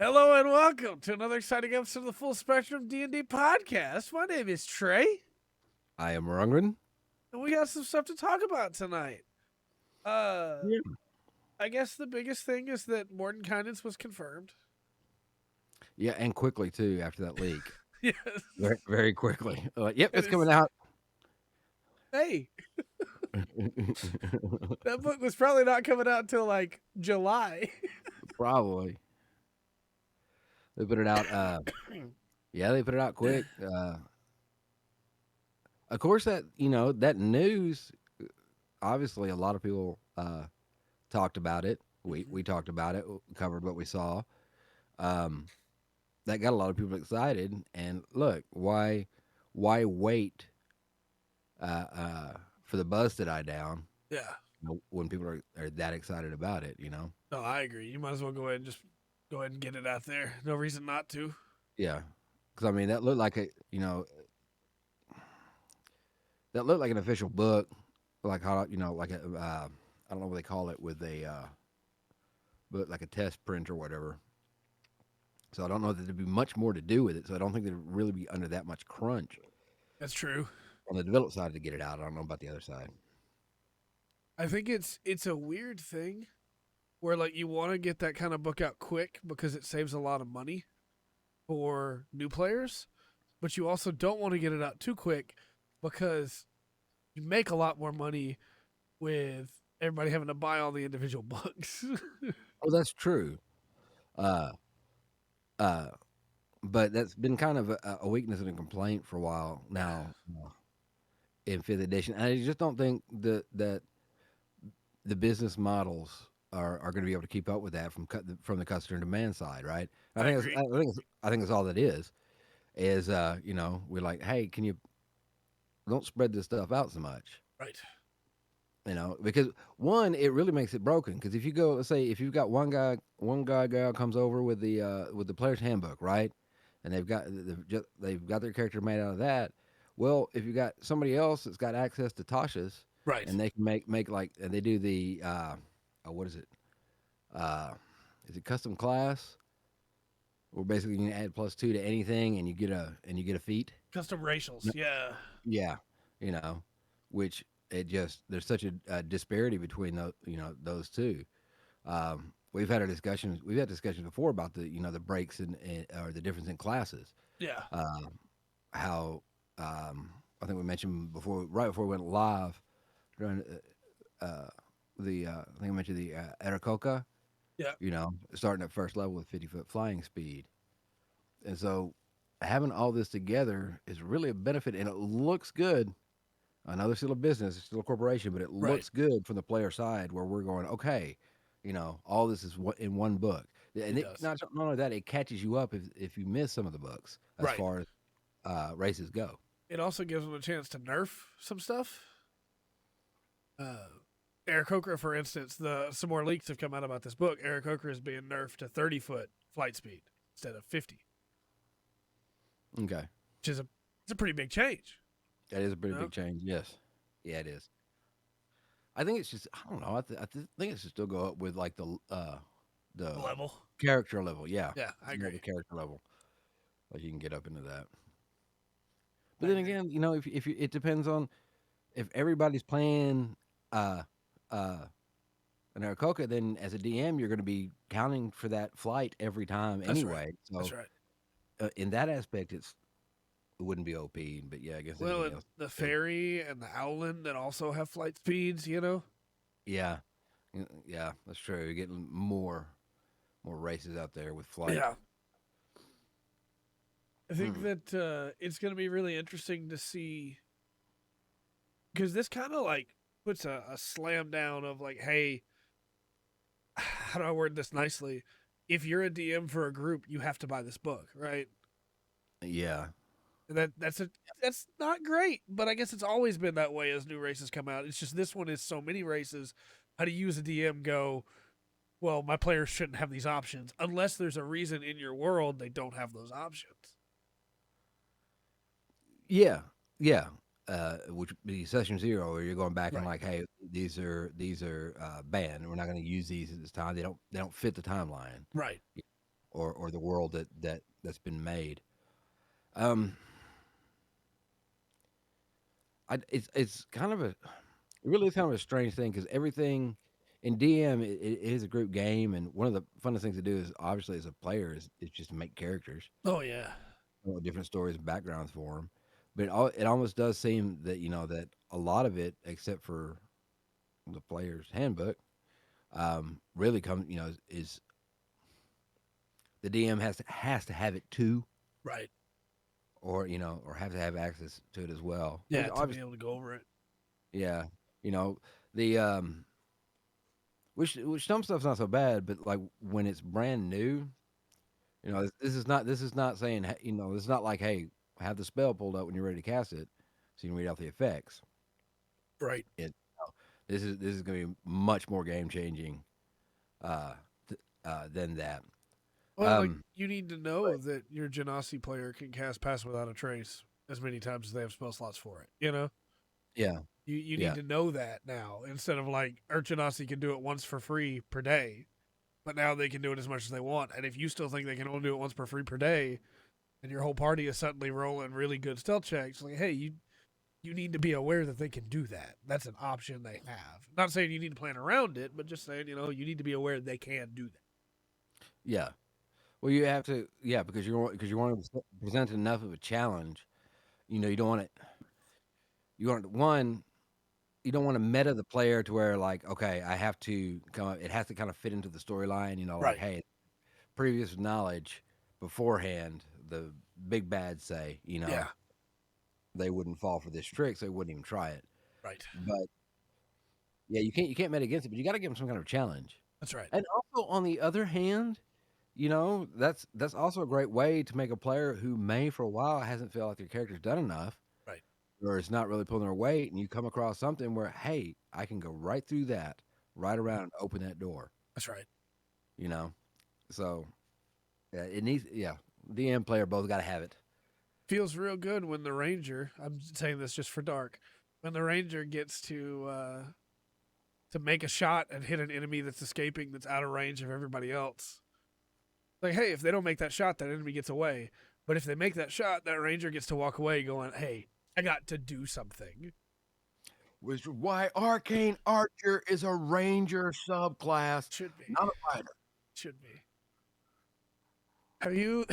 Hello and welcome to another exciting episode of the Full Spectrum D&D podcast. My name is Trey, I am Rungren. and we got some stuff to talk about tonight. Yeah. I guess the biggest thing is that Mordenkainen's was confirmed. Yeah, and quickly too after that leak. Yes. Very, very quickly. Yep, And it's coming out. hey, that book was probably not coming out until like July. Probably. They put it out. Yeah, they put it out quick. Of course, that news. Obviously, a lot of people talked about it. We talked about it. Covered what we saw. Um, that got a lot of people excited. And look, why wait for the buzz to die down? Yeah. When people are that excited about it, No, I agree. You might as well go ahead and get it out there. No reason not to. Yeah, because I mean that looked like that looked like an official book, like how like a I don't know what they call it with a but like a test print or whatever. So I don't know that there'd be much more to do with it. So I don't think there'd really be under that much crunch That's true. on the development side to get it out. I don't know about the other side. I think it's a weird thing where like you want to get that kind of book out quick because it saves a lot of money for new players, but you also don't want to get it out too quick because you make a lot more money with everybody having to buy all the individual books. Oh, that's true. Uh, uh, but that's been kind of a weakness and a complaint for a while now in fifth edition. I just don't think that the business models are going to be able to keep up with that from the customer demand side, right? I I think it's, agree. I think it's all that is we're like, hey, can you don't spread this stuff out so much, Right. because one, it really makes it broken. Because if you go, let's say, if you've got one guy comes over with the player's handbook, right, and they've got their character made out of that. Well, if you got somebody else that's got access to Tasha's, Right. and they can make like, and they do the what is it? Uh, is it custom class? Where basically you can add +2 to anything, and you get a feat. Custom racials. Yeah. Yeah, you know, which it just there's such a disparity between those two. We've had discussions before about the breaks or the difference in classes. Yeah. Um, how I think we mentioned before, right before we went live, during I think I mentioned the Arakoka, Yeah. starting at first level with 50-foot flying speed. And so having all this together is really a benefit, and it looks good. I know they're still a business, it's still a corporation, but it Right. looks good from the player side where we're going, okay, all this is in one book. And It it, does. not only that, it catches you up if you miss some of the books as Right. far as races go. It also gives them a chance to nerf some stuff. Uh, Eric Coker, for instance, some more leaks have come out about this book. Eric Coker is being nerfed to 30-foot flight speed instead of 50, Okay. which is it's a pretty big change. That is a pretty You know? big change. Yes. Yeah, it is. I think it's just, I don't know. I think it should still go up with like the The level. character level. Yeah. Yeah, I More the agree. character level. Like you can get up into that. But I then agree. again, it depends on if everybody's playing uh uh an Arakoka, then as a DM you're going to be counting for that flight every time That's right. anyway. That's So right. in that aspect, it wouldn't be OP. But yeah, I guess Well, anything and else. the Good. ferry and the Owlin that also have flight speeds. Yeah, yeah, that's true. You're getting more races out there with flight. Yeah. I think Hmm. that it's going to be really interesting to see because this kind of like puts a slam down of like, hey, how do I word this nicely? If you're a DM for a group, you have to buy this book, right? Yeah, And that's not great, but I guess it's always been that way as new races come out. It's just this one is so many races. How do you as a DM go, well, my players shouldn't have these options unless there's a reason in your world they don't have those options. yeah, yeah. Which would be session zero, where you're going back and Right. like, hey, these are banned. We're not going to use these at this time. They don't fit the timeline. Right. or the world that's been made. Um, it's kind of a it really is kind of a strange thing because everything in DM it is a group game, and one of the funnest things to do is obviously as a player is just to make characters, Oh yeah. different stories and backgrounds for them. But it almost does seem that that a lot of it, except for the player's handbook, really comes is the DM has to have it too, Right. or have to have access to it as well. Which Yeah, to be obviously, able to go over it. yeah, you know the which some stuff's not so bad, but like when it's brand new, this is not saying this is not like, hey, have the spell pulled up when you're ready to cast it, so you can read out the effects. Right. It no, this is going to be much more game changing uh, than that. Well, like Um, you need to know that your Genasi player can cast Pass Without a Trace as many times as they have spell slots for it. You know, yeah, you need yeah, to know that now instead of like our Genasi can do it once for free per day, but now they can do it as much as they want. And if you still think they can only do it once per free per day, and your whole party is suddenly rolling really good stealth checks, like hey, you need to be aware that they can do that. That's an option they have. Not saying you need to plan around it, but just saying you need to be aware they can do that. yeah. Well, you have to, yeah, because you want to present enough of a challenge. You don't want it. You want one. You don't want to meta the player to where like, okay, I have to come. It has to kind of fit into the storyline. Like, Right. hey, previous knowledge beforehand. The big bads say, Yeah. they wouldn't fall for this trick, so they wouldn't even try it. Right. But yeah, you can't meta against it, but you got to give them some kind of challenge. That's right. And also on the other hand, that's also a great way to make a player who may for a while hasn't felt like their character's done enough Right. or it's not really pulling their weight, and you come across something where, hey, I can go right through that, right around and open that door. That's right. You know, so yeah, it needs DM player both got to have it. Feels real good when the ranger. I'm saying this just for dark. When the ranger gets to make a shot and hit an enemy that's escaping, that's out of range of everybody else. Like, hey, if they don't make that shot, that enemy gets away. But if they make that shot, that ranger gets to walk away, going, "Hey, I got to do something." Which is why Arcane Archer is a ranger subclass, Should be. not a fighter. Should be. Have you?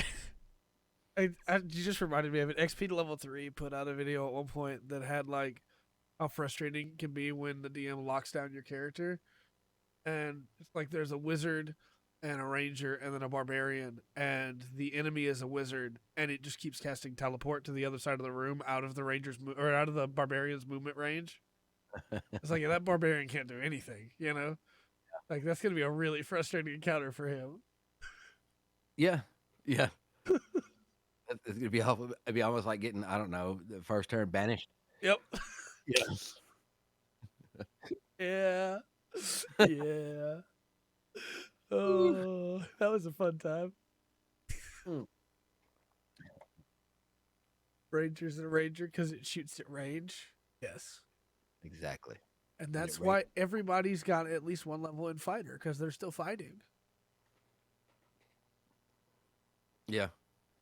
You just reminded me of it. XP to level 3 put out a video at one point that had like how frustrating it can be when the DM locks down your character, and it's like there's a wizard and a ranger and then a barbarian, and the enemy is a wizard, and it just keeps casting teleport to the other side of the room out of the or out of the barbarian's movement range. It's like that barbarian can't do anything, you know. Like that's gonna be a really frustrating encounter for him. Yeah, yeah. It's gonna be awful. It'd be almost like getting, I don't know, the first turn banished. Yep. Yeah. Yeah. Yeah. Oh, that was a fun time. Mm. Ranger's a ranger because it shoots at range. Yes. Exactly. And And it that's rates. why everybody's got at least one level in fighter because they're still fighting. Yeah.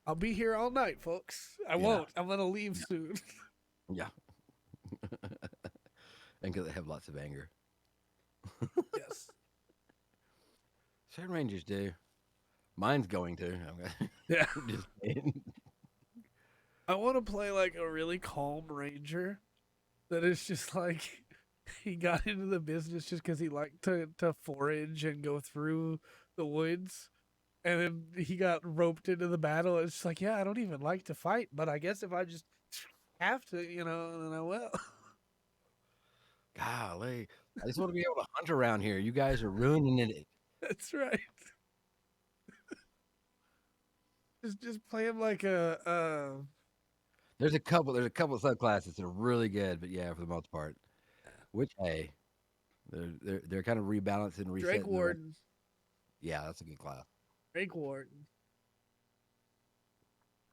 I'll be here all night, folks. I Yeah. won't. I'm gonna leave Yeah. soon. Yeah. And because they have lots of anger. Yes. Certain rangers do. Mine's going to. Yeah. I'm just saying. I want to play like a really calm ranger that is just like he got into the business just because he liked to forage and go through the woods. And then he got roped into the battle. It's just like, yeah, I don't even like to fight, but I guess if I just have to, then I will. Golly. I just want to be able to hunt around here. You guys are ruining it. That's right. Just play him like a There's a couple of subclasses that are really good, but yeah, for the most part. Which, hey, they're kind of rebalancing, Drake resetting the. Warden. Yeah, that's a good class. Drake Warden.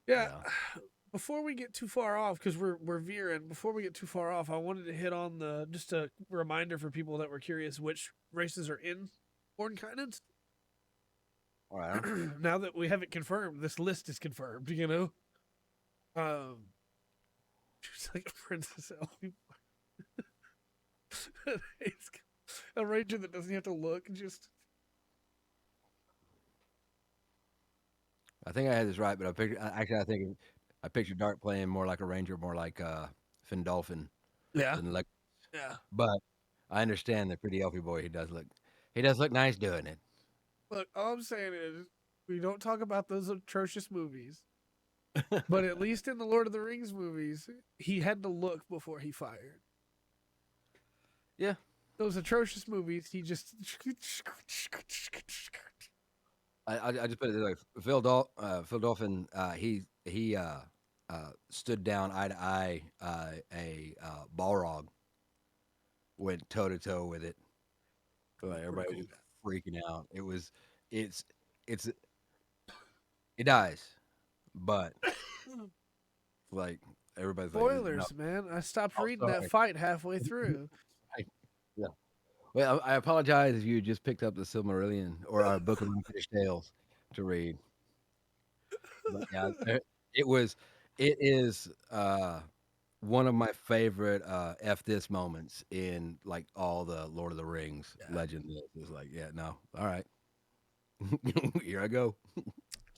Yeah. Yeah. Before we get too far off, because we're veering. Before we get too far off, I wanted to hit on the just a reminder for people that were curious which races are in Born Kindness. All right. Now that we have it confirmed, this list is confirmed. You know, she's like a Princess Ellie. It's a ranger that doesn't have to look. Just I think I had this right, but actually I pictured Dark playing more like a ranger, more like Findolfin yeah, than like. yeah. But I understand the pretty elfy boy. He does look nice doing it. Look, all I'm saying is we don't talk about those atrocious movies, but at least in the Lord of the Rings movies, he had to look before he fired. Yeah. Those atrocious movies, he just I just put it this way. Phil Dolphin, he stood down eye to eye a Balrog, went toe to toe with it. Like, pretty everybody cool. was freaking out. It's it's it dies, but like everybody's like, no, Spoilers, man. I stopped oh reading that sorry. fight halfway through. Yeah. Well, I apologize if you just picked up the Silmarillion or our Book of Unfinished Tales to read. But yeah, it it is one of my favorite F this moments in like all the Lord of the Rings Yeah, legend. It's like, yeah, no, all right, here I go.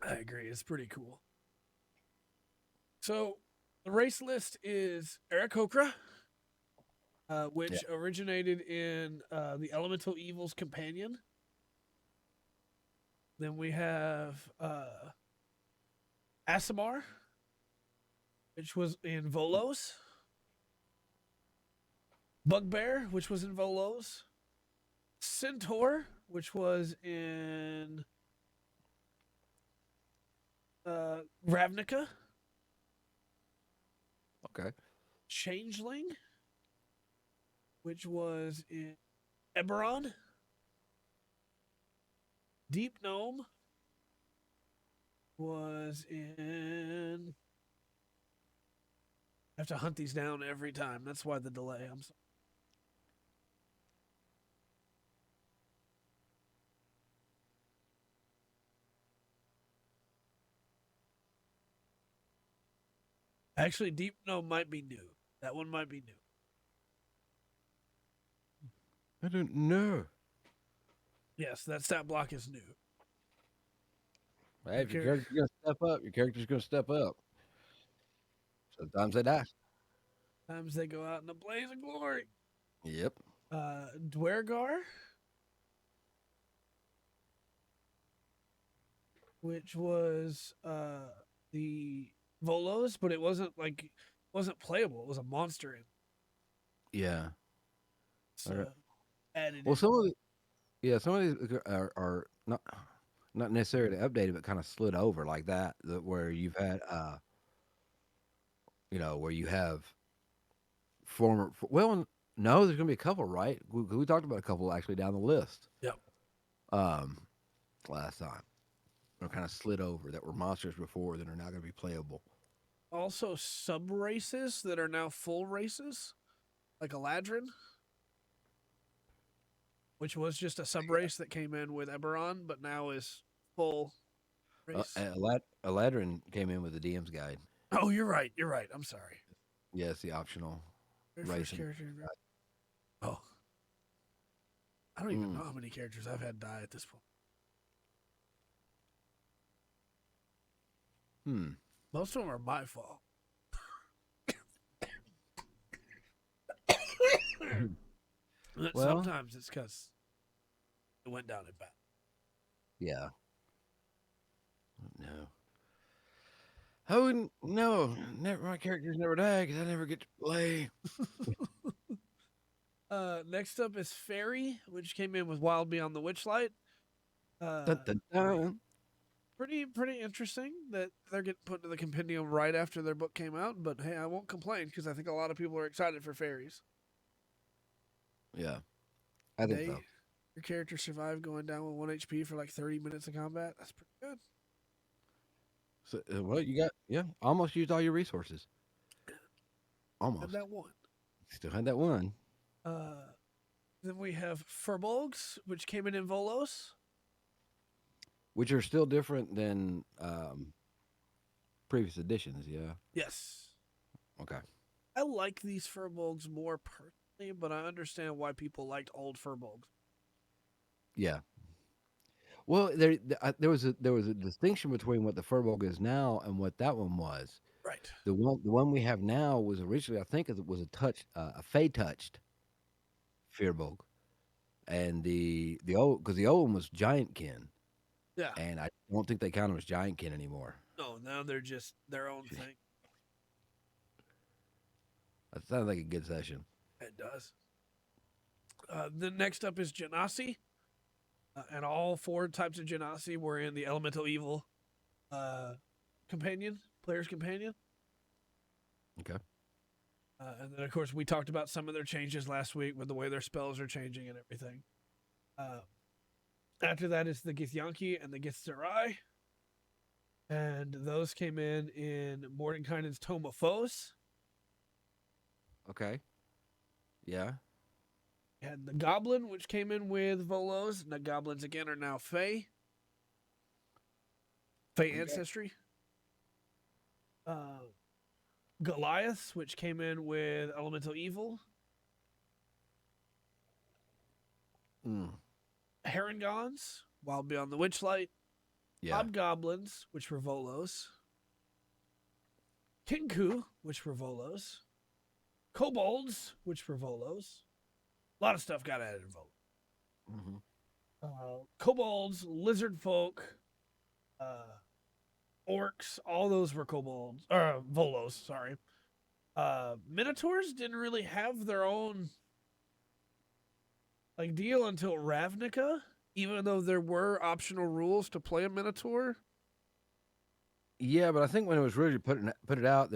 I agree. It's pretty cool. So the race list is Aarakocra, Yeah, which originated in the Elemental Evil's Companion. Then we have Asimar, which was in Volos. Bugbear, which was in Volos. Centaur, which was in Ravnica. okay, Changeling, which was in Eberron. Deep Gnome was in. I have to hunt these down every time. That's why the delay. I'm sorry. Actually, Deep Gnome might be new. That one might be new. I don't know. Yes, that stat block is new. Hey, Your if your char- character's gonna step up, your character's gonna step up. Sometimes they die. Times they go out in a blaze of glory. Yep. Dwergar, which was the Volos, but it wasn't playable. It was a monster in. Yeah. Okay. So added Well, in. some of these are not necessarily updated, but kind of slid over like that. Where you've had, where you have well, no, there's gonna be a couple, right? We talked about a couple actually down the list Yep. um, last time. They're kind of slid over that were monsters before that are now gonna be playable. Also, sub races that are now full races, like Eladrin, which was just a sub race that came in with Eberron, but now is full race. Eladrin came in with the DM's guide. Oh, you're right. You're right. I'm sorry. Yeah, it's the optional Very first racing. character. Oh, I don't even Mm. know how many characters I've had die at this point. Hmm. Most of them are my fault. Well, Sometimes it's because it went down in bad. yeah. No. I wouldn't. No, never. My characters never die because I never get to play. Next up is Fairy, which came in with Wild Beyond the Witchlight. Dun, dun, dun. Pretty interesting that they're getting put into the compendium right after their book came out. But hey, I won't complain because I think a lot of people are excited for fairies. Yeah, I think so. Your character survived going down with 1 HP for like 30 minutes of combat. That's pretty good. So, well, you got almost used all your resources. Had Almost. that one. Still had that one. Then we have Furbolgs, which came in Volos. which are still different than previous editions. Yeah. Yes. Okay. I like these Furbolgs more personally, but I understand why people liked old Furbolgs. Yeah. Well, there was a distinction between what the Furbolg is now and what that one was. Right. The one we have now was originally, I think, it was a Fey touched Firbolg, and the old because the old one was Giantkin, Yeah. and I don't think they count them as Giantkin anymore. No, now they're just their own thing. That sounds like a good session. It does. The next up is Genasi, and all four types of Genasi were in the Elemental Evil companion, player's companion. Okay. And then, of course, we talked about some of their changes last week with the way their spells are changing and everything. After that is the Githyanki and the Githzerai. And those came in Mordenkainen's Tome of Foes. Okay. Yeah. You had the Goblin, which came in with Volos. And the Goblins, again, are now Fey. Fey Okay. ancestry. Goliath, which came in with Elemental Evil. Mm. Herringons, Wild Beyond the Witchlight. Yeah. Hobgoblins, which were Volos. Kinku, which were Volos. Kobolds, which were Volos. A lot of stuff got added in Volos. Mm-hmm. Kobolds, lizard folk, orcs, all those were kobolds. Volos, sorry. Minotaurs didn't really have their own deal until Ravnica, even though there were optional rules to play a Minotaur. Yeah, but I think when it was really put it out,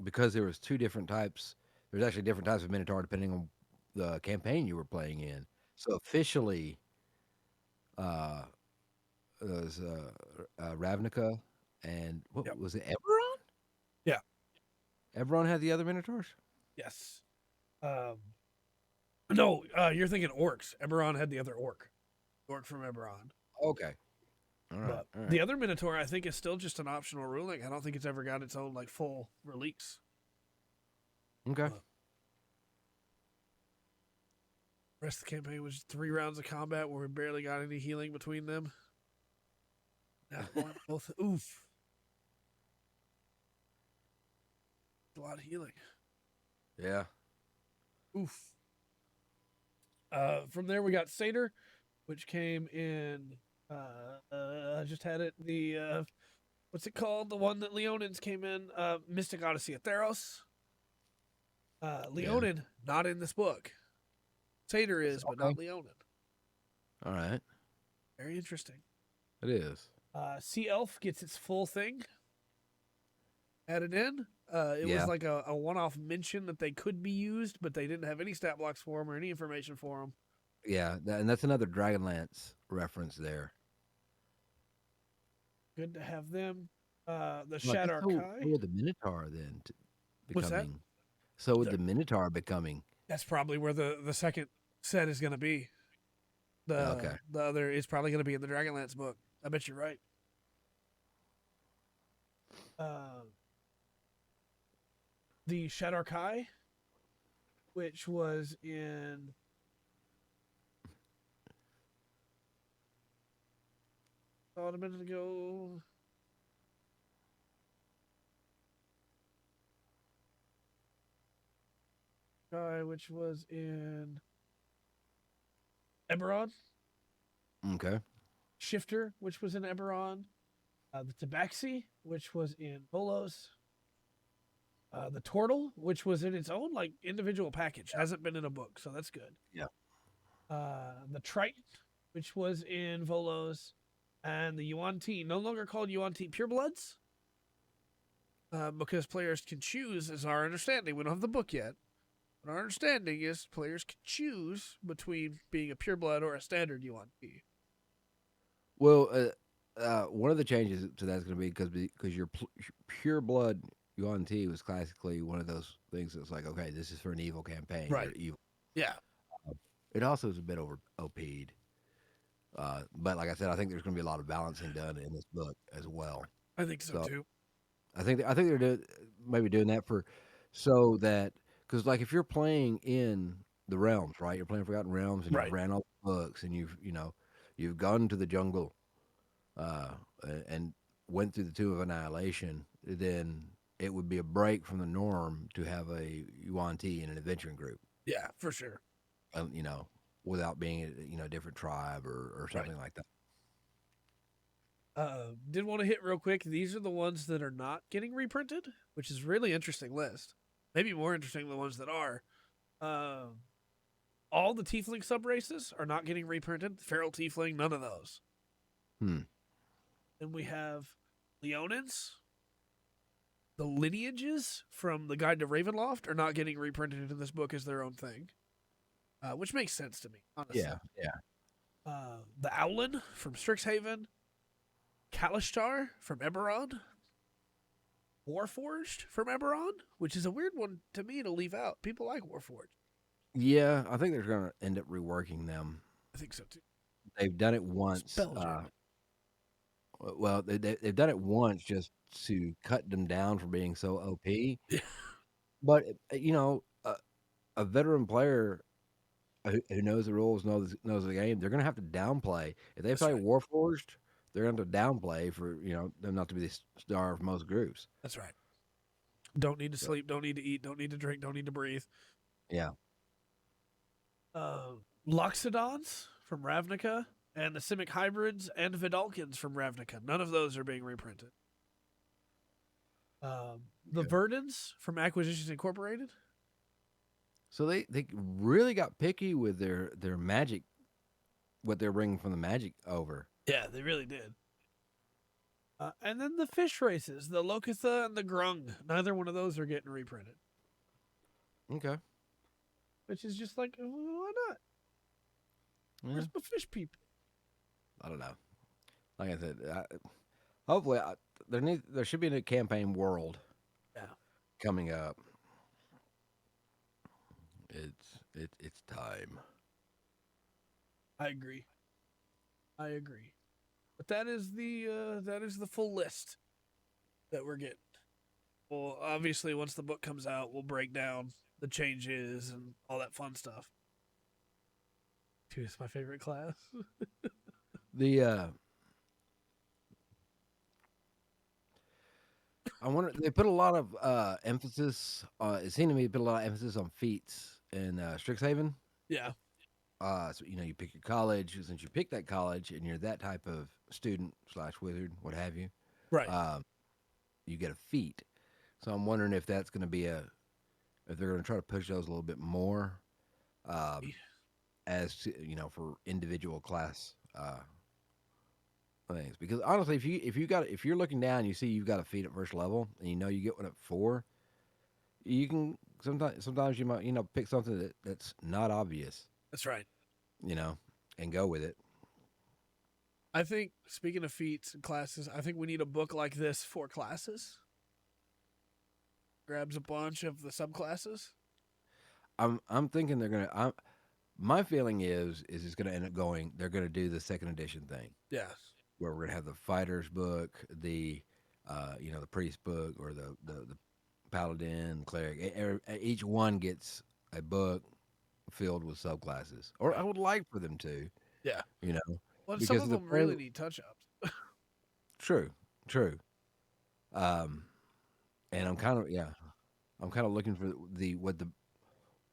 because there was two different types. There's actually different types of Minotaur depending on the campaign you were playing in. So officially, uh, it was Ravnica and what Yep. was it? Eberron? Yeah. Eberron had the other Minotaurs. Yes. No, you're thinking orcs. Eberron had the other orc. Orc from Eberron. Okay. All right. But All right. the other Minotaur, I think, is still just an optional ruling. I don't think it's ever got its own full release. Okay. Rest of the campaign was 3 rounds of combat where we barely got any healing between them. Both. Oof. A lot of healing. Yeah. Oof. From there we got Satyr, which came in. I just had it. The what's it called? The one that Leonans came in. Mystic Odyssey of Theros. Leonin not in this book. Satyr is, but not Leonin. All right. Very interesting. It is. Sea Elf gets its full thing added in. It was like a one-off mention that they could be used, but they didn't have any stat blocks for them or any information for them. Yeah, and that's another Dragonlance reference there. Good to have them. The Well, Shadow so Kai. would the Minotaur then What's that? becoming? So would the Minotaur becoming? That's probably where the second set is going to be. The other is probably going to be in the Dragonlance book. I bet you're right. The Shadow Kai, which was in a minute ago. Which was in Eberron. Okay. Shifter, which was in Eberron. The Tabaxi, which was in Bolos. The Tortle, which was in its own individual package, hasn't been in a book, so that's good. Yeah. The Triton, which was in Volos, and the Yuan-Ti, no longer called Yuan-Ti Purebloods, because players can choose, is our understanding. We don't have the book yet, but our understanding is players can choose between being a pureblood or a standard Yuan-Ti. Well, one of the changes to that's going to be because your pure blood Yuan-Ti was classically one of those things that's like, okay, this is for an evil campaign. Right. You're evil. Yeah. It also is a bit over OP'd. But like I said, I think there's going to be a lot of balancing done in this book as well. I think so So too. I think they're maybe doing that for so that because like if you're playing in the realms, right? You're playing Forgotten Realms, and you've Right. ran all the books, and you've gone to the jungle, uh, and went through the Tomb of Annihilation. Then it would be a break from the norm to have a Yuan Ti in an adventuring group, Yeah, for sure. um, you know, without being a different tribe or Right. something like that. Did want to hit real quick. These are the ones that are not getting reprinted, which is really interesting list. Maybe more interesting than the ones that are. Um, all the Tiefling sub races are not getting reprinted. Feral Tiefling, none of those. Hmm. Then we have Leonans. The lineages from the Guide to Ravenloft are not getting reprinted into this book as their own thing, which makes sense to me, honestly. Yeah. Yeah. The Owlin from Strixhaven, Kalishtar from Eberron, Warforged from Eberron, which is a weird one to me to leave out. People like Warforged. Yeah. I think they're going to end up reworking them. I think so too. They've done it once. Spelljammer. Well, they've done it once just to cut them down for being so OP. Yeah, But a veteran player who knows the rules, knows the game, they're going to have to downplay. If they that's play right. Warforged, they're going to have to downplay for them not to be the star of most groups. That's right. Don't need to So sleep. Don't need to eat. Don't need to drink. Don't need to breathe. yeah, Uh, Loxodons from Ravnica and the Simic Hybrids and Vidalkins from Ravnica. None of those are being reprinted. The okay. Verdans from Acquisitions Incorporated. So they really got picky with their magic, what they're bringing from the magic over. Yeah, they really did. And then the fish races, the Lokitha and the Grung. Neither one of those are getting reprinted, Okay, which is just like, why not? yeah, Where's my fish people? I don't know. Like I said, hopefully there should be a campaign world Yeah, coming up. It's time. I agree. I agree. But that is the full list that we're getting. Well, obviously, once the book comes out, we'll break down the changes and all that fun stuff. Dude, it's my favorite class. The I wonder they put a lot of emphasis. It seemed to me they put a lot of emphasis on feats in Strixhaven. Yeah, So you pick your college. Since you pick that college and you're that type of student slash wizard, what have you, right. um, you get a feat. So I'm wondering if that's going to be if they're going to try to push those a little bit more, um, for individual class things. Because honestly, if you're looking down, you see you've got a feat at first level, and you get one at 4, you can sometimes you might pick something that's not obvious, That's right. you know, and go with it. I think, speaking of feats and classes, I think we need a book like this for classes. Grabs a bunch of the subclasses. I'm thinking they're gonna. My feeling is it's gonna end up going. They're gonna do the second edition thing Yeah, where we're gonna have the fighters book, the priest book, or the paladin cleric. Each one gets a book filled with subclasses, or I right. would like for them to, Yeah. you know, Well, some because of the them really need touch ups. true, true. Um, and I'm kind of looking for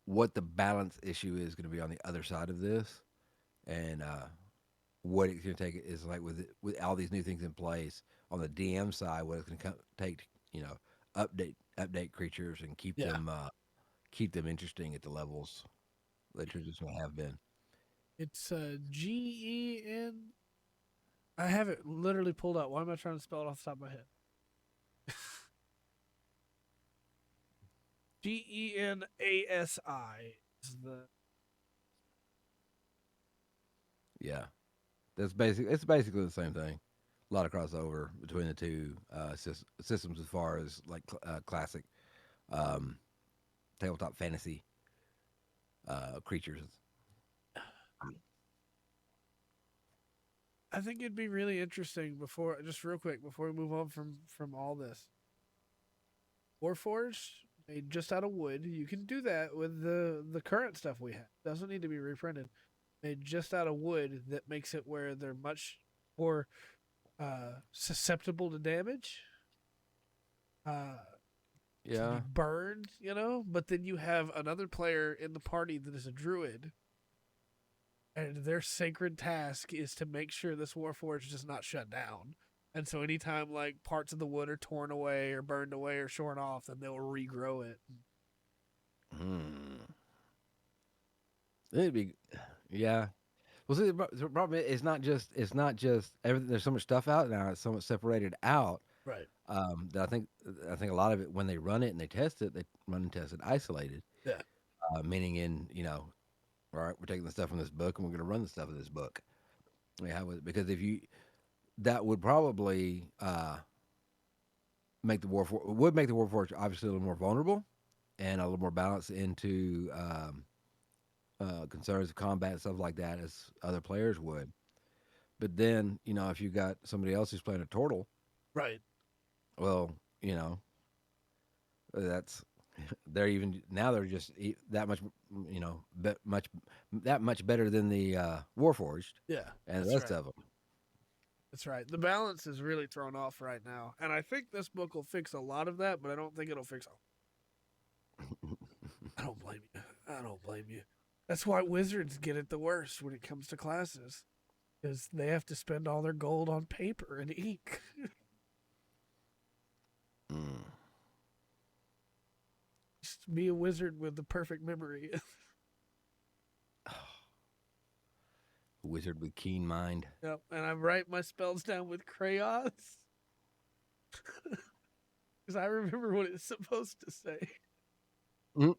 what the balance issue is going to be on the other side of this, and what it's going to take is like with all these new things in place on the DM side, what it's going to take to update creatures and Yeah. keep them interesting at the levels they traditionally have been. It's GEN. I have it literally pulled out. Why am I trying to spell it off the top of my head? GENASI is the. Yeah, it's basically the same thing. A lot of crossover between the two systems as far as like classic um, tabletop fantasy creatures. I think it'd be really interesting before, just real quick, before we move on from all this. Warforged made just out of wood. You can do that with the current stuff we have. Doesn't need to be reprinted. Made just out of wood that makes it where they're much more susceptible to damage. Uh, to be Yeah. burned, you know. But then you have another player in the party that is a druid, and their sacred task is to make sure this warforged does not shut down. And so anytime like parts of the wood are torn away or burned away or shorn off, then they'll regrow it. Hmm. It'd be, yeah. Well, see, the problem is it's not just everything. There's so much stuff out now. It's so much separated out Right. that I think a lot of it when they run it and they test it, they run and test it isolated, Yeah. meaning in all right, we're taking the stuff from this book and we're going to run the stuff in this book. Yeah, because if you that would probably would make the warforged obviously a little more vulnerable and a little more balanced into concerns of combat and stuff like that as other players would. But then, if you got somebody else who's playing a turtle, Right. well, that's they're even now they're just that much, much that much better than the Warforged Yeah. and the That's rest right. of them. That's right. The balance is really thrown off right now, and I think this book will fix a lot of that, but I don't think it'll fix all. I don't blame you. I don't blame you. That's why wizards get it the worst when it comes to classes, because they have to spend all their gold on paper and ink. Mm. Just be a wizard with the perfect memory. Wizard with keen mind. Yep. And I write my spells down with crayons because I remember what it's supposed to say. Mm.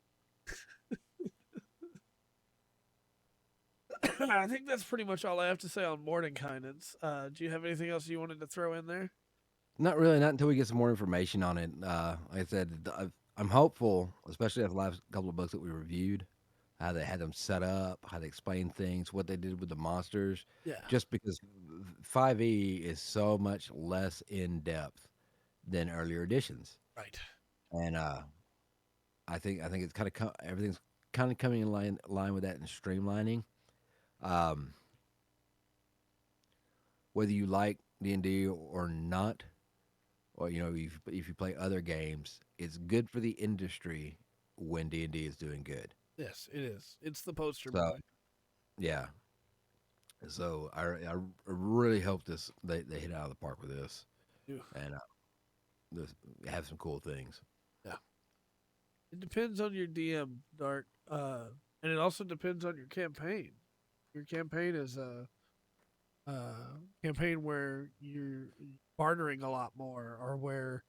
I think that's pretty much all I have to say on Mordenkainen's. Do you have anything else you wanted to throw in there? Not really, not until we get some more information on it. Like I said, I'm hopeful, especially after the last couple of books that we reviewed, how they had them set up, how they explained things, what they did with the monsters. Yeah. Just because 5e is so much less in depth than earlier editions, Right. and I think it's kind of everything's kind of coming in line with that and streamlining. Um, whether you like D&D or not, or if you play other games, it's good for the industry when D&D is doing good. Yes, it is. It's the poster So boy. yeah, so I really hope they hit it out of the park with this Yeah. and this, have some cool things. Yeah. It depends on your DM, Dark. And it also depends on your campaign. Your campaign is campaign where you're bartering a lot more, or where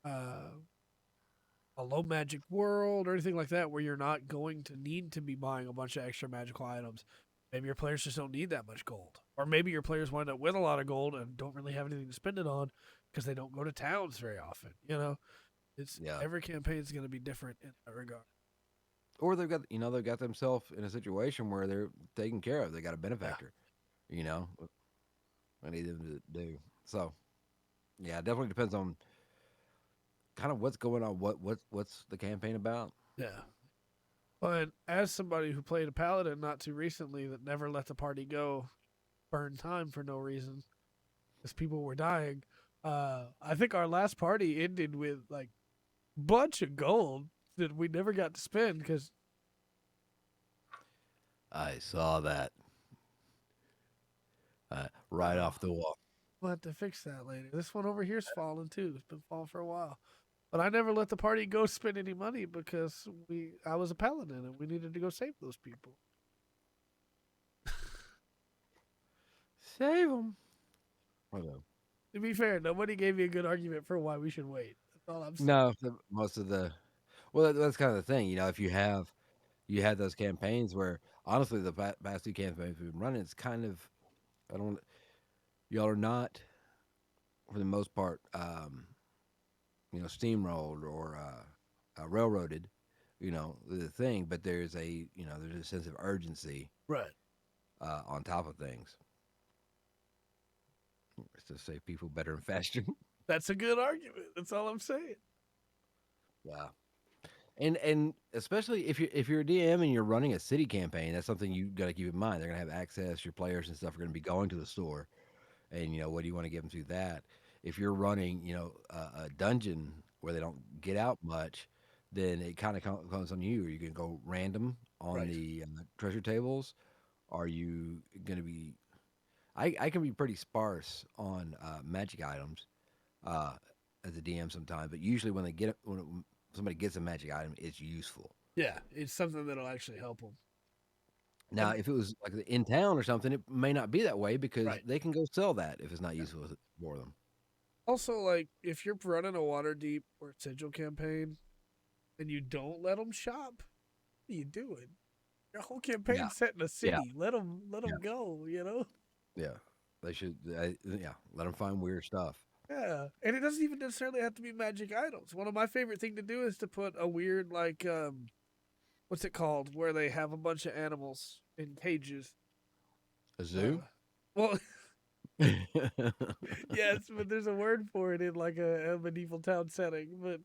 uh, a low magic world or anything like that, where you're not going to need to be buying a bunch of extra magical items. Maybe your players just don't need that much gold, or maybe your players wind up with a lot of gold and don't really have anything to spend it on because they don't go to towns very often. It's Yeah, every campaign is going to be different in that regard. or they've got themselves in a situation where they're taken care of. They got a Yeah, benefactor. You know, I need them to do so. Yeah, it definitely depends on kind of what's going on. What's the campaign about? yeah. But as somebody who played a paladin not too recently that never let the party go, burn time for no reason, because people were dying. I think our last party ended with like bunch of gold that we never got to spend because I saw that right uh, off the wall. we'll have to fix that later. This one over here's falling too. It's been falling for a while. But I never let the party go spend any money because I was a paladin and we needed to go save those people. Save them. Okay. To be fair, nobody gave me a good argument for why we should wait. That's all I'm saying. No, most of the well, that's kind of the thing. If you had those campaigns where honestly the past two campaigns we've been running, it's kind of I don't y'all are not for the most part steamrolled or railroaded. The thing, but there's a sense of urgency Right. on top of things. It's to save people better and faster. That's a good argument. That's all I'm saying. Yeah. And especially if you're a DM and you're running a city campaign, that's something you got to keep in mind. They're gonna have access. Your players and stuff are gonna be going to the store, and what do you want to give them through that? If you're running, a dungeon where they don't get out much, then it kind of comes on you. Are you gonna go random on Right. the treasure tables? Are you gonna be? I can be pretty sparse on magic items uh, as a DM sometimes, but usually when somebody gets a magic item, it's useful. Yeah, it's something that'll actually help them. Now, And if it was like in town or something, it may not be that way because right. they can go sell that if it's not Yeah. useful for them. Also, like if you're running a water deep or sigil campaign and you don't let them shop, what are you doing? Your whole Yeah, campaign's set in a yeah, city. Let yeah, them go. You know. yeah. They should, yeah, let them find weird stuff. Yeah, and it doesn't even necessarily have to be magic items. One of my favorite thing to do is to put a weird like what's it called, where they have a bunch of animals in cages. A zoo? Uh, well, yes, but there's a word for it in like a medieval town setting, but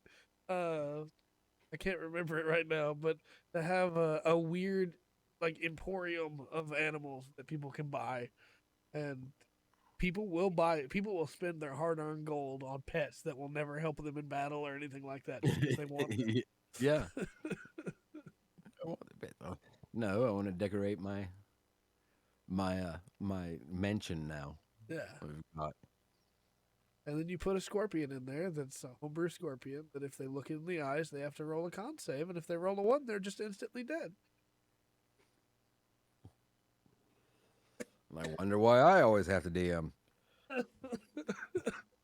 I can't remember it right now. But to have a weird like emporium of animals that people can buy, and people will spend their hard-earned gold on pets that will never help them in battle or anything like that just because they want Yeah. them. I want a bit, though. No, I want to decorate my mansion now. Yeah. We've got- And then you put a scorpion in there that's a homebrew scorpion that if they look in the eyes, they have to roll a con save. And if they roll a 1, they're just instantly dead. I wonder why I always have to DM.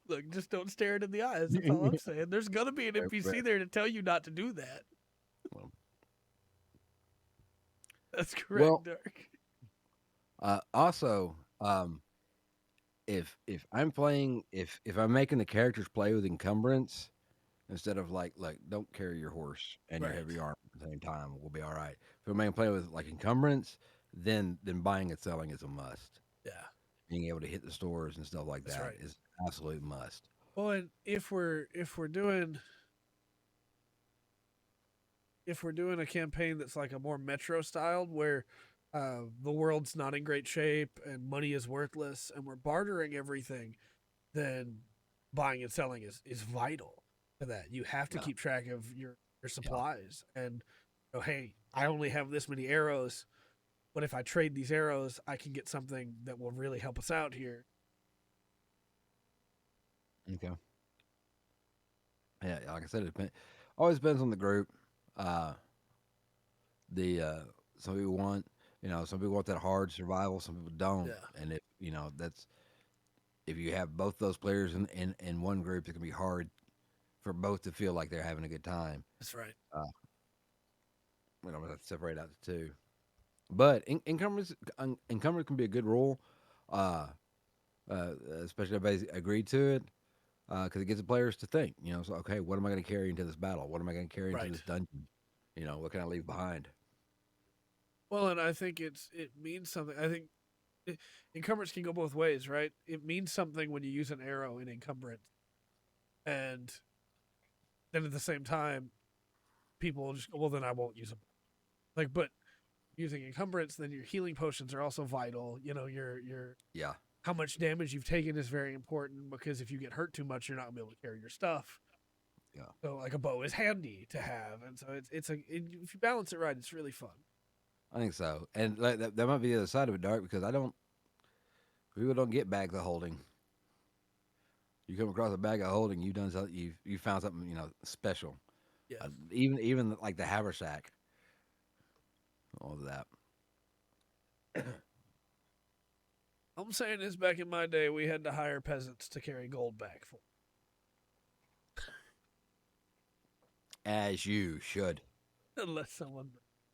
Look, just don't stare it in the eyes. That's all I'm saying. There's going to be an NPC there to tell you not to do that. Well, That's correct, well, Dark. also, if I'm making the characters play with encumbrance instead of like don't carry your horse and your Right. heavy arm at the same time, we'll be all right. If I'm making play with like encumbrance, then buying and selling is a must. Yeah, Being able to hit the stores and stuff like that's that right. is absolute must. Well, and if we're doing a campaign that's like a more metro styled where the world's not in great shape and money is worthless and we're bartering everything, then buying and selling is vital to that. You have to Yeah, keep track of your yeah, supplies and hey, I only have this many arrows, but if I trade these arrows, I can get something that will really help us out here. okay. Yeah, like I said, always depends on the group. Uh, the some people want some people want that hard survival, some people don't, Yeah, and that's if you have both those players in one group, it can be hard for both to feel like they're having a good time. that's right. Uh, we don't have to separate out the two. But encumbrance can be a good rule, uh, uh, especially if everybody's agreed to it, because it gets the players to think. So okay, what am I going to carry into this battle? What am I going to carry into Right. this dungeon? What can I leave behind? Well, and I think it means something. I think encumbrance can go both ways, right? It means something when you use an arrow in encumbrance, and then at the same time, people will just go, well, then I won't use them. Like, but using encumbrance, then your healing potions are also vital. Your Yeah, how much damage you've taken is very important because if you get hurt too much, you're not gonna be able to carry your stuff. yeah, So, like a bow is handy to have, and so if you balance it right, it's really fun. I think so. And like, that might be the other side of it, Dark, because I don't people don't get bags of holding. You come across a bag of holding, you've done something, you found something special. Yes. Even like the haversack, all of that. I'm saying is back in my day, we had to hire peasants to carry gold back for, As you should. unless someone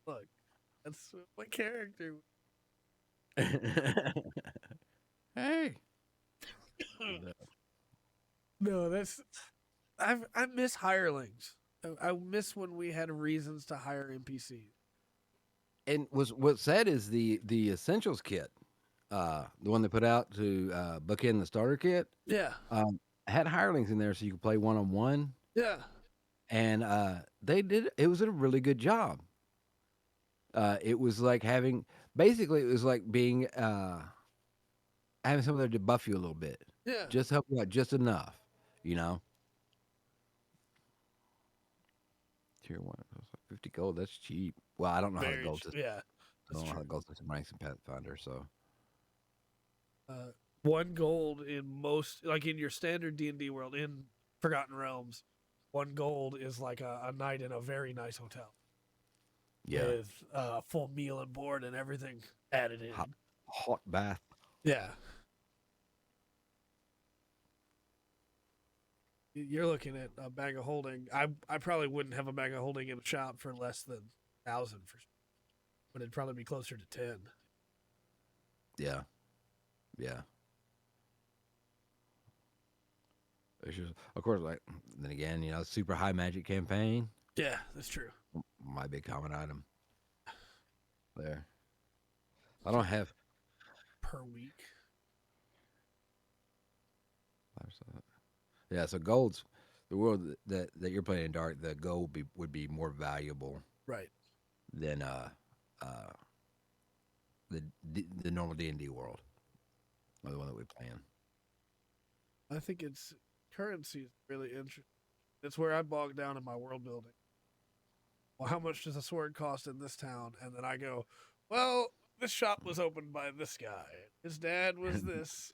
look. That's my character. Hey. No, I miss hirelings. I miss when we had reasons to hire NPCs. And what's sad is the essentials kit. the one they put out to book in the starter kit, Yeah. had hirelings in there so you could play one on one, Yeah. and they did. It was a really good job. It was like having basically it was like being having someone there to buff you a little bit, Yeah. just help you out just enough, you know. Tier one, it was like 50 gold. That's cheap. Well, I don't know how the gold system. Yeah. I That's don't know how true. the gold system ranks in Pathfinder. So 1 gold in most, like in your standard D&D world, in Forgotten Realms, 1 gold is like a night in a very nice hotel yeah, with full meal and board and everything added hot, in. hot bath. Yeah. You're looking at a bag of holding. I probably wouldn't have a bag of holding in a shop for less than 1,000 for, but it'd probably be closer to 10. Yeah, yeah. It's just, of course, like then again, super high magic campaign Yeah, that's true. might be a common item there. I So don't have. per week. Yeah, so gold's the world that you're playing in dark. The gold would be more valuable Right. than uh the normal D&D world, or the one that we play in. I think it's currency is really interesting. It's where I bog down in my world building. Well, how much does a sword cost in this town? And then I go, well, this shop was opened by this guy. His dad was this.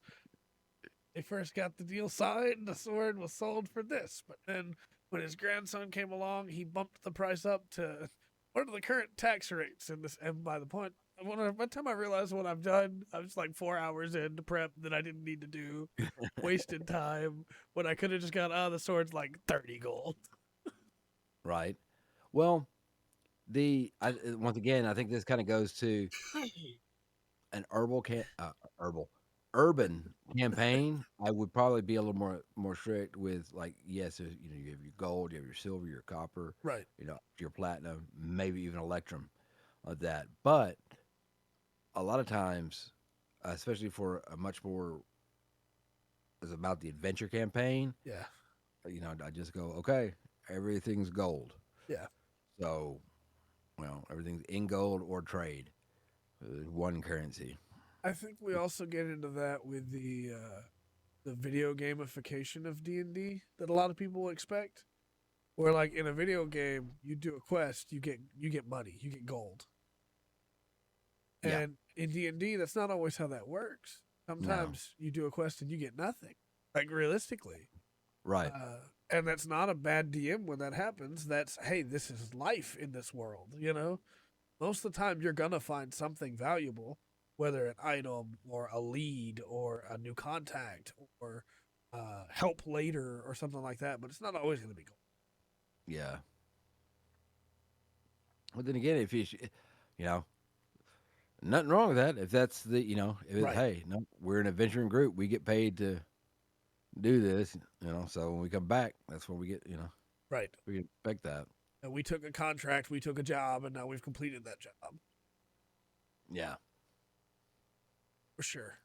They first got the deal signed. The sword was sold for this. But then when his grandson came along, he bumped the price up to what are the current tax rates in this? And by the point, by the time I realized what I've done, I was like 4 hours into prep that I didn't need to do, wasted time when I could have just got, the sword's like 30 gold. Right. Well, once again, I think this kind of goes to an herbal urban campaign. I would probably be a little more strict with like yes, you have your gold, you have your silver, your copper, Right. your platinum, maybe even electrum of that. But a lot of times, especially for a much more is about the adventure campaign, Yeah. I just go okay, everything's gold. Yeah. So everything's in gold or trade, one currency. I think we also get into that with the video gamification of D&D that a lot of people expect. Where like in a video game, you do a quest, you get money, you get gold. Yeah, And in D&D, that's not always how that works. no, Sometimes you do a quest and you get nothing. Like realistically. right. And that's not a bad DM when that happens. That's hey, this is life in this world. Most of the time you're gonna find something valuable, whether an item or a lead or a new contact or help later or something like that. But it's not always gonna be gold. Yeah. But then again, if you know, nothing wrong with that. If that's Right. hey, no, we're an adventuring group. We get paid to do this, So when we come back, that's when we get, Right. we can expect that. And we took a contract, we took a job, and now we've completed that job Yeah. for sure.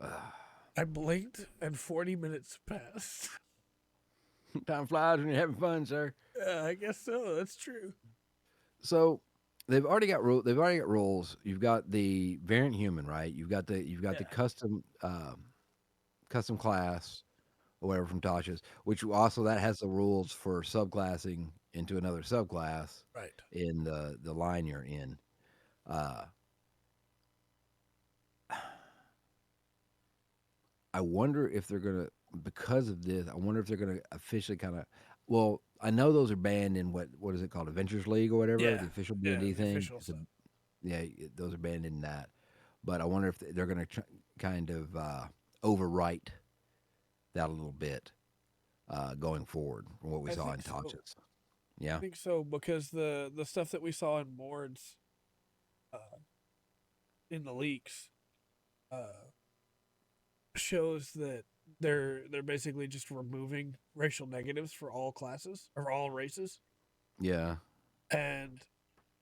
Uh, I blinked and 40 minutes passed. time flies when you're having fun, sir. Yeah, I guess so. That's true. So they've already got rule. They've already got rules. You've got the variant human, right? You've got the Yeah. custom class or whatever from Tasha's, which also that has the rules for subclassing into another subclass Right. in the line you're in. Uh, I wonder if they're gonna because of this. I wonder if they're gonna officially kind of. Well, I know those are banned in what is it called, Adventures League or whatever, Yeah. the official D and Yeah. D The thing. official stuff. Yeah, those are banned in that. But I wonder if they're gonna kind of overwrite that a little bit going forward from what we I saw think in so. Tasha's. I Yeah, think so because the stuff that we saw in Mords uh, in the leaks uh, shows that they're basically just removing racial negatives for all classes or all races, yeah, and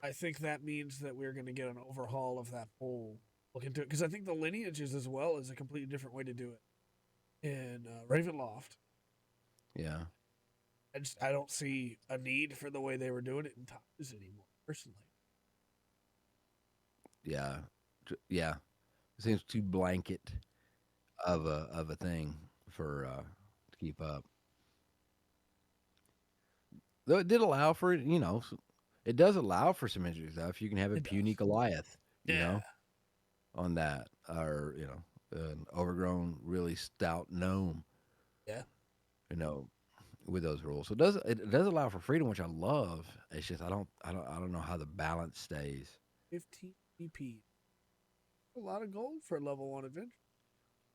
I think that means that we're going to get an overhaul of that whole look into it because I think the lineages as well is a completely different way to do it in Ravenloft. Yeah, I don't see a need for the way they were doing it in Ties anymore, personally. yeah, yeah. It seems too blanket of a thing for to keep up. Though it did allow for it, it does allow for some interesting stuff. You can have a It puny does. Goliath, Yeah. on that, or an overgrown, really stout gnome, Yeah. you know, with those rules. So it does allow for freedom, which I love. It's just I don't know how the balance stays. 15 EP. A lot of gold for a level 1 adventure,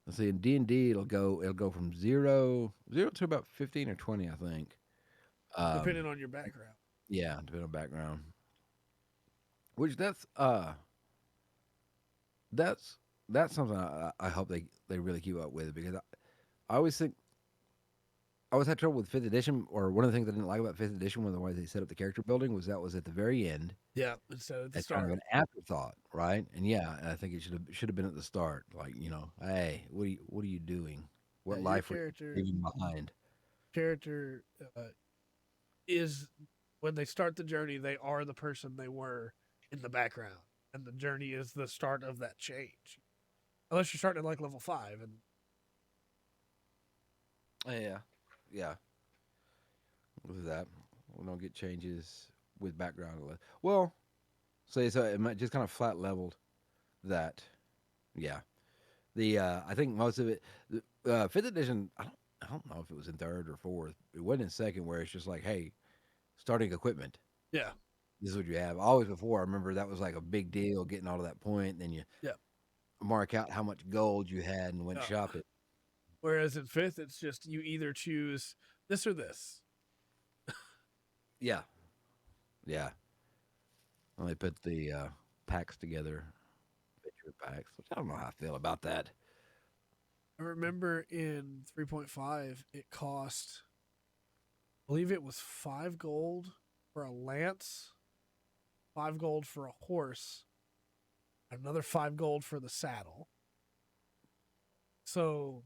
Let's see, in D&D it'll go from zero to about 15 or 20, I think. depending Um, on your background. yeah, depending on background. Which that's that's something I hope they really keep up with, because I always think I always had trouble with fifth edition, or one of the things I didn't like about fifth edition, one of the ways they set up the character building, was that was at the very end Yeah. Instead of the as kind of start. an afterthought, right? And yeah, and I think it should have been at the start, like, hey, what are you doing? Yeah, What your life were you character leaving behind? character is when they start the journey, they are the person they were in the background, and the journey is the start of that change. Unless you're starting at like level 5, and Yeah, yeah. With that, we don't get changes with background. Well, say so it might just kind of flat leveled that. Yeah, I think most of it, fifth edition. I don't know if it was in third or fourth. It wasn't in second, where it's just like, hey, starting equipment. yeah, This is what you have. Always before, I remember that was like a big deal, getting all to that point. Then you yeah. mark out how much gold you had and went Uh, shop it. Whereas in fifth, it's just you either choose this or this. Yeah, yeah. And they put the packs together, picture packs. Which I don't know how I feel about that. I remember in 3.5, it cost, I believe it was 5 gold for a lance, 5 gold for a horse, another 5 gold for the saddle. So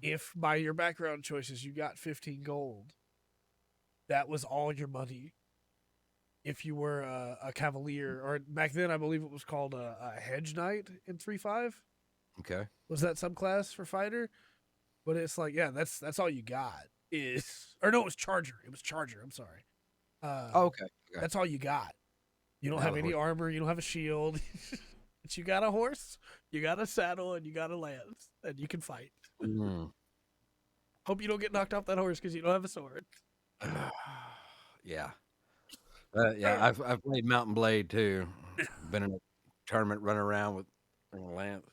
if by your background choices you got 15 gold, that was all your money. If you were a cavalier, or back then I believe it was called a hedge knight in 3.5, Okay. was that subclass for fighter? But it's like, yeah, that's all you got is, or no, it was charger. It was charger. I'm sorry. Oh, okay. Okay. That's all you got. You don't Now have the any horse. armor. You don't have a shield. But you got a horse, you got a saddle, and you got a lance, and you can fight. Mm. Hope you don't get knocked off that horse because you don't have a sword. Yeah. Yeah. I've played Mountain Blade too. Been in a tournament, running around with a lance.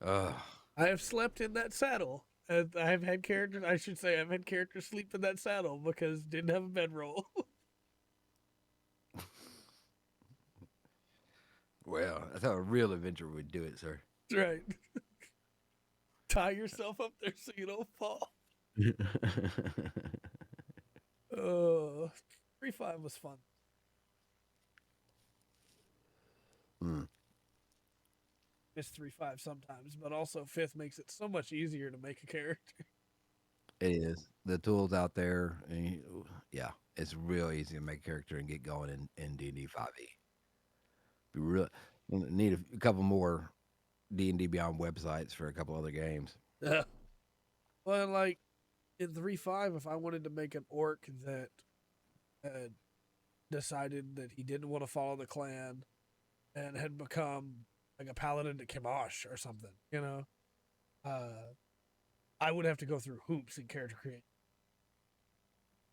Ugh. I have slept in that saddle. And I have had characters. I should say I've had characters sleep in that saddle because didn't have a bedroll. Well, that's how a real adventurer would do it, sir. Right. Tie yourself up there so you don't fall. Uh, 3.5 was fun. Mm. Miss 3.5 sometimes, but also fifth makes it so much easier to make a character. It is. The tools out there, and yeah, it's real easy to make a character and get going in D&D 5e. Be real. Need a couple more D&D Beyond websites for a couple other games. Yeah. Well, like in 3.5, if I wanted to make an orc that had decided that he didn't want to follow the clan and had become like a paladin to Kibosh or something, uh, I would have to go through hoops in character creation.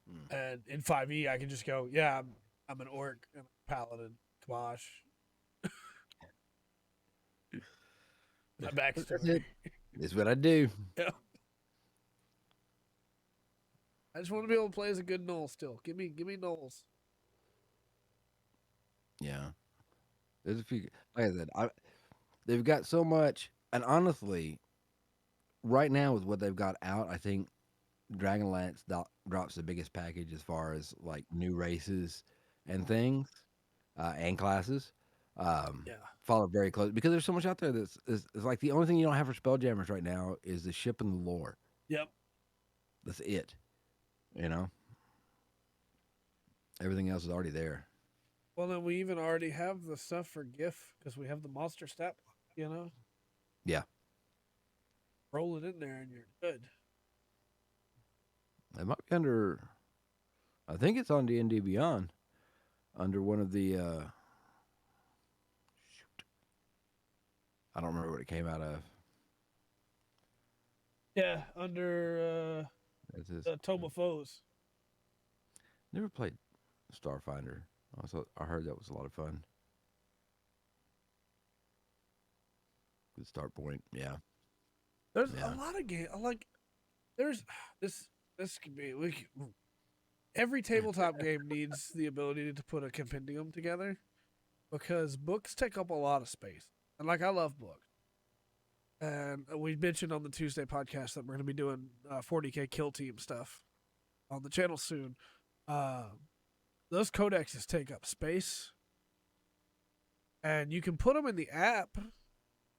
Mm. And in 5e, I can just go, yeah, I'm an orc and a paladin, Kibosh. My That's backstory. it. This is what I do. Yeah. I just want to be able to play as a good Knoll still. Give me Knolls. Yeah. There's a few. Like I said, they've got so much, and honestly, right now with what they've got out, I think Dragonlance drops the biggest package as far as like new races and things. and classes. Yeah. Follow very close because there's so much out there that's is like the only thing you don't have for Spelljammers right now is the ship and the lore. Yep. That's it. You know, everything else is already there. Well, then we even already have the stuff for GIF because we have the monster stat block. Yeah, Roll it in there and you're good. it might be under. I think it's on D&D Beyond under one of the. Shoot, I don't remember what it came out of. Yeah, under It's just, Tome of Foes. never played Starfinder. Also, I heard that was a lot of fun. Good start point. Yeah, There's a yeah, lot of game. Like, there's this. This could be. Every tabletop game needs the ability to put a compendium together because books take up a lot of space. And like, I love books. And we mentioned on the Tuesday podcast that we're going to be doing 40K kill team stuff on the channel soon. Those codexes take up space, and you can put them in the app,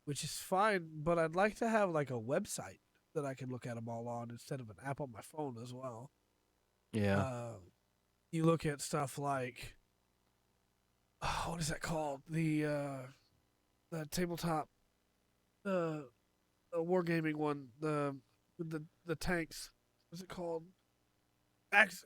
which is fine. But I'd like to have like a website that I can look at them all on instead of an app on my phone as well. yeah. You look at stuff like what is that called? The tabletop, the wargaming one, with the tanks. What's it called? Axis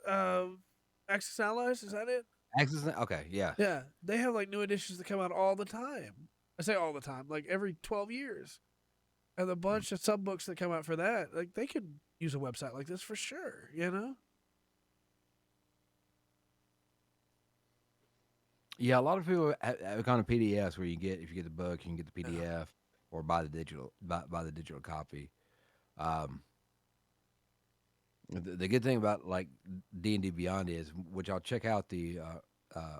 Allies. Is that it? Access. Okay, yeah. Yeah, they have like new editions that come out all the time. I say all the time, like every 12 years. And the bunch of sub books that come out for that, like they could use a website like this for sure. Yeah, a lot of people have kind of PDFs where if you get the book, you can get the Yeah. PDF or buy the digital copy. Um, the good thing about like D&D Beyond is, which I'll check out the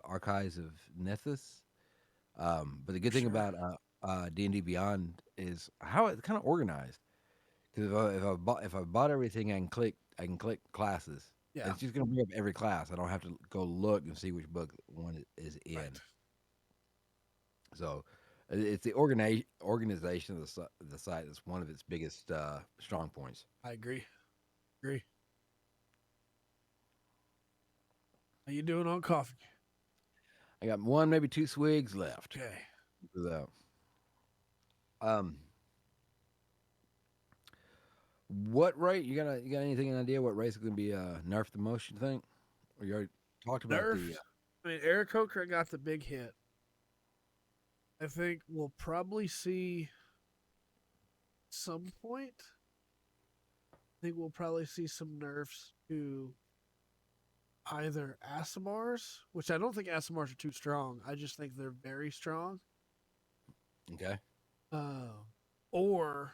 archives of Nethys. But the good thing Sure. about D&D Beyond is how it's kind of organized. Because if I bought everything, I can click classes. Yeah. It's just gonna bring up every class. I don't have to go look and see which book one is Right. in. So it's the organization of the site that's one of its biggest strong points. I agree. Agree. How you doing on coffee? I got one, maybe two swigs left. Okay. So, um, what rate you got anything an idea what race is going to be nerfed the most? You think? Or you already talked about the Nerfed. I mean, Eric Coker got the big hit. I think we'll probably see some point. I think we'll probably see some nerfs to either Asimars, which I don't think Asimars are too strong. I just think they're very strong. okay. Uh, or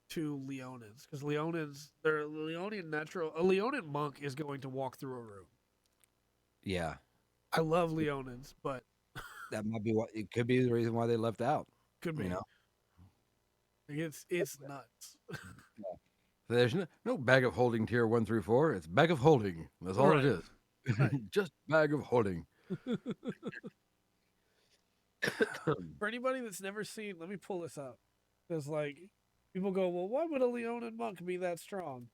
to Leonans, because Leonans, they're Leonian natural. A Leonin monk is going to walk through a room. Yeah, I love Leonans, but that might be what it could be the reason why they left out. could You be. know, It's nuts. there's no bag of holding tier 1 through 4. It's bag of holding. That's all Right. it is. Right. Just bag of holding. For anybody that's never seen, let me pull this up. Because, like, people go, well, why would a Leonin monk be that strong?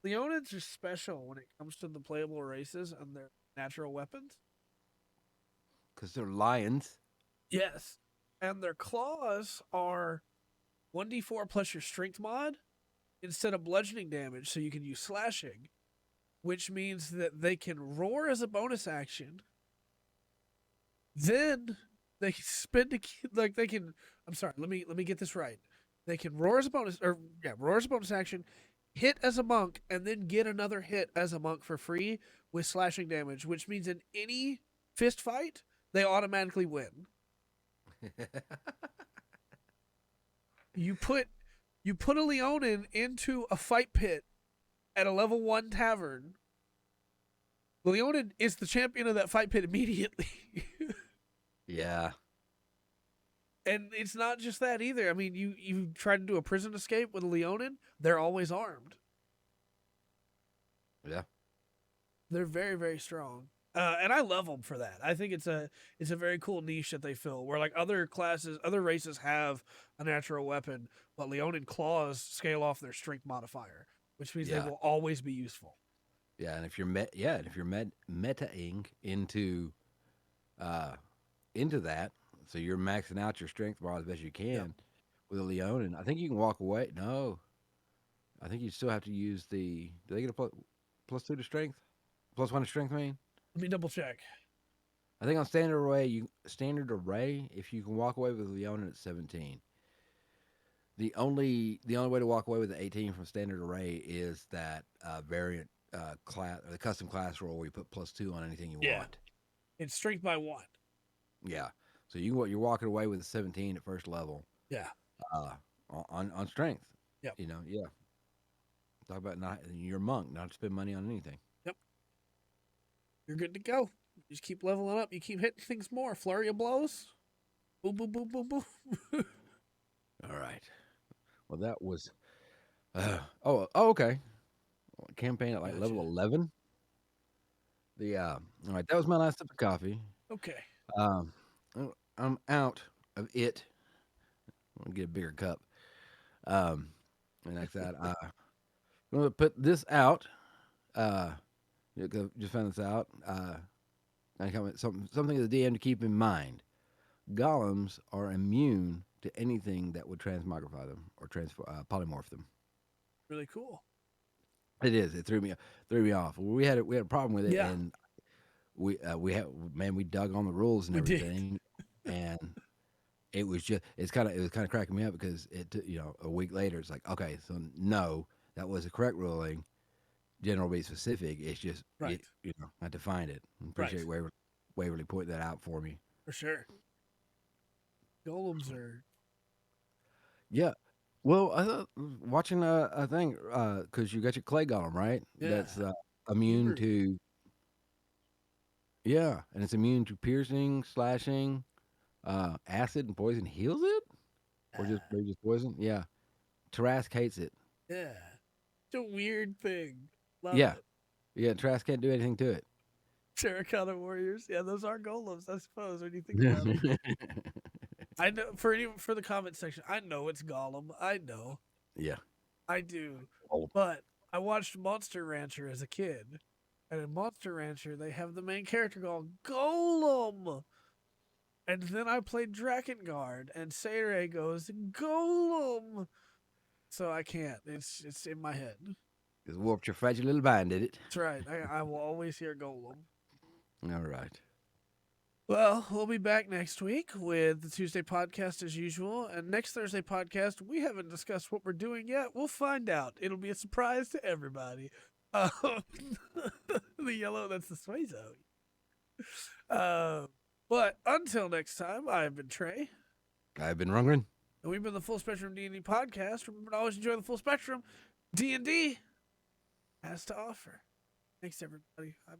Leonins are special when it comes to the playable races and their natural weapons. Because they're lions. Yes. And their claws are 1d4 plus your strength mod instead of bludgeoning damage, so you can use slashing, which means that they can roar as a bonus action. Then they can spend like they can. I'm sorry. Let me get this right. They can roar as a bonus, roar as a bonus action, hit as a monk, and then get another hit as a monk for free with slashing damage, which means in any fist fight they automatically win. You put a Leonin into a fight pit at a level 1 tavern. Leonin is the champion of that fight pit immediately. Yeah. And it's not just that either. I mean, you try to do a prison escape with a Leonin, they're always armed. Yeah. They're very, very strong. And I love them for that. I think it's a very cool niche that they fill, where like other races have a natural weapon, but Leonan claws scale off their strength modifier, which means they Yeah, will always be useful. yeah, and if you're metaing uh, into that, so you're maxing out your strength bar as best you Yep. can with a Leonin. I think you can walk away. No, I think you still have to use the. Do they get a plus two to strength? Plus one to strength, I mean? Let me double check. I think on standard array, if you can walk away with Leonin at 17. The only way to walk away with the 18 from standard array is that variant class or the custom class roll where you put plus two on anything you Yeah, want. it's strength by 1. Yeah. So you're walking away with a 17 at first level Yeah. uh, on strength. Yep. Yeah. Talk about not you're a monk, not to spend money on anything. Yep. You're good to go. You just keep leveling up. You keep hitting things more. Flurry of blows. Boom, boom, boom, boom, boom. All right. Well, that was. Okay. Campaign at like Gotcha. level 11. All right. That was my last sip of coffee. Okay. Um, I'm out of it. I'm gonna get a bigger cup. Um, and like that, I'm gonna put this out. Uh, just found this out. I come with something as a DM to keep in mind. Golems are immune to anything that would transmogrify them or polymorph them. Really cool. It is. It threw me off. We had a problem with it, Yeah, and we dug on the rules and we did. everything, and it was kind of cracking me up because a week later it's like, okay, so no, that was the correct ruling. General be specific. It's just Right. I had to find it. Right. Appreciate Waverly pointing that out for me. For sure. Golems are. Yeah. Well, I thought watching a thing because you got your clay golem, right? Yeah. That's immune Hebrew. to and it's immune to piercing, slashing, acid and poison heals it, or just Ah, maybe just poison. Yeah, Trask hates it. yeah. It's a weird thing. Love Yeah, it. yeah, Trask can't do anything to it. Terracotta warriors. Yeah, those are golems, I suppose, when you think about it. I know for the comment section, I know it's Gollum. I know. Yeah. I do. Oh. But I watched Monster Rancher as a kid. And in Monster Rancher, they have the main character called Golem. And then I played Drakengard, and Sayre goes Golem. So I can't. It's in my head. Just warped your fragile little mind, did it? That's right. I will always hear Golem. All right. Well, we'll be back next week with the Tuesday podcast as usual. And next Thursday podcast, we haven't discussed what we're doing yet. We'll find out. It'll be a surprise to everybody. Um, the yellow, that's the sway zone. But until next time, I've been Trey. I've been Rungren. And we've been the Full Spectrum D&D podcast. Remember to always enjoy the full spectrum D&D has to offer. Thanks, everybody. I'm